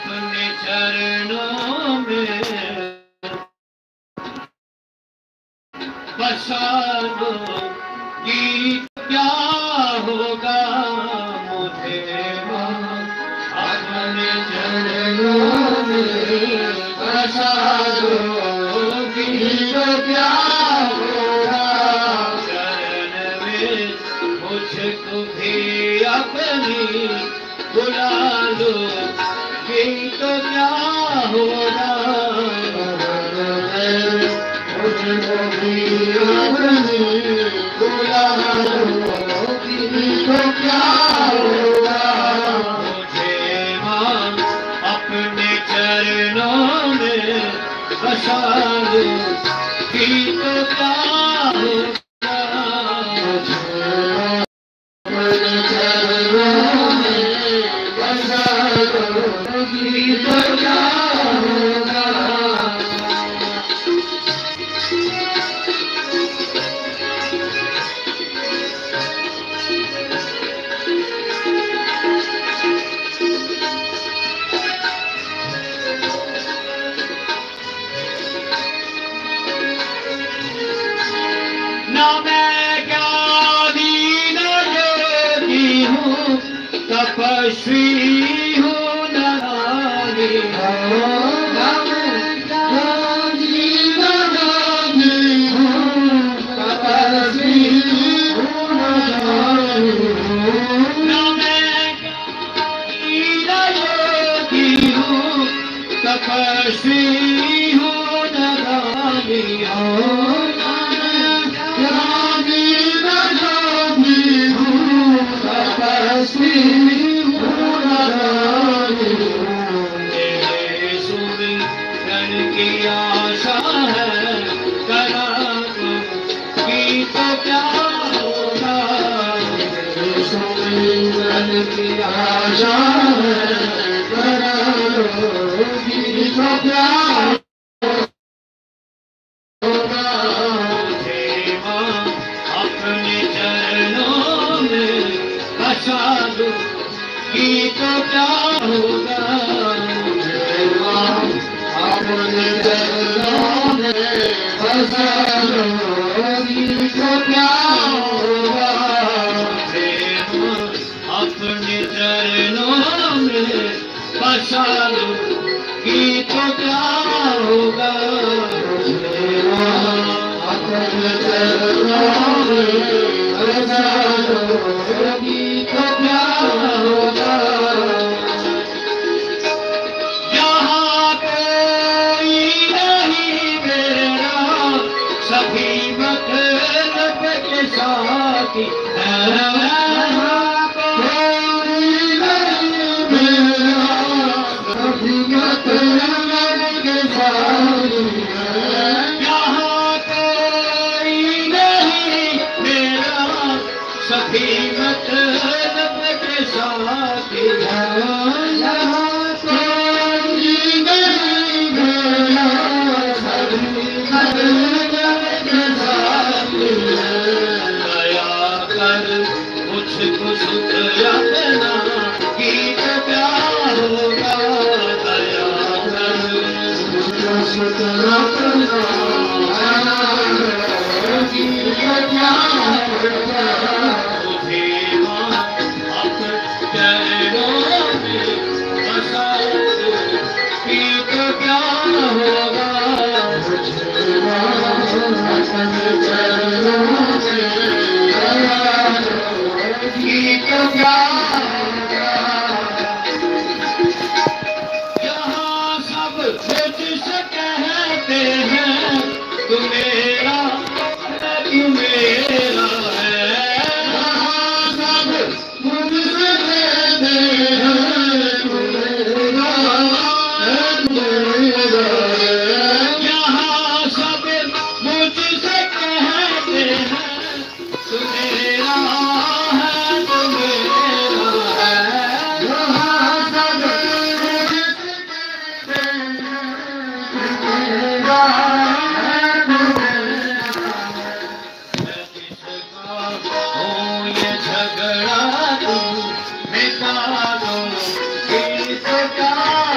अपने चरणों में बसा दो कि क्या होगा मुझे अपने चरणों में बसा दो कि क्या होगा चरण में मुझको भी अपनी बुला लो कि तो क्या होगा मुझको भी अपनी बुला लो कि तो क्या होगा मुझे मां अपने चरणों में बसा लो कि तो क्या होगा अपने चरणों में बसा लो कि तो क्या होगा ना मैं ज्ञानी न योगी हूँ तपस्वी हूँ न नारी ना मैं ज्ञानी न योगी हूँ तपस्वी हूँ न नारी ना मैं ज्ञानी न योगी हूँ तपस्वी हूँ न नारी की आशा है करा दो कि तो क्या होगा सुमिरन की आशा है करा दो कि तो क्या होगा मुझे मां अपने चरणों में बसा दो कि तो क्या होगा मुझे मां अपने चरणों में बसा लो कि तो क्या होगा मुझे अपने चरणों में बसा लो कि तो क्या होगा मुझे अपने चरणों में बसा लो कि तो क्या होगा सभी मतलब के साथी सभी मतलब के साथी यहाँ कोई नहीं मेरा सभी मतलब के साथी यहाँ कोई नहीं मेरा सभी दया कर मुझको सुख अपना गीत क्या होगा दया कर मुझको सुख अपना गीत क्या होगा मुझे मां अपने चरणों में बसा दो गीत क्या होगा मुझे अपने चरणों में बसा दो गीत क्या होगा यहाँ सब मुझसे कहते हैं तू मेरा है यहाँ सब मुझसे कहते हैं तू मेरा यहाँ सब मुझसे कहते हैं तू मेरा है तू मेरा है यहाँ सब मुझसे कहते हैं तू मेरा है तू मेरा मैं किसका हूँ ये झगड़ा तू मिटा दो फिर तो क्या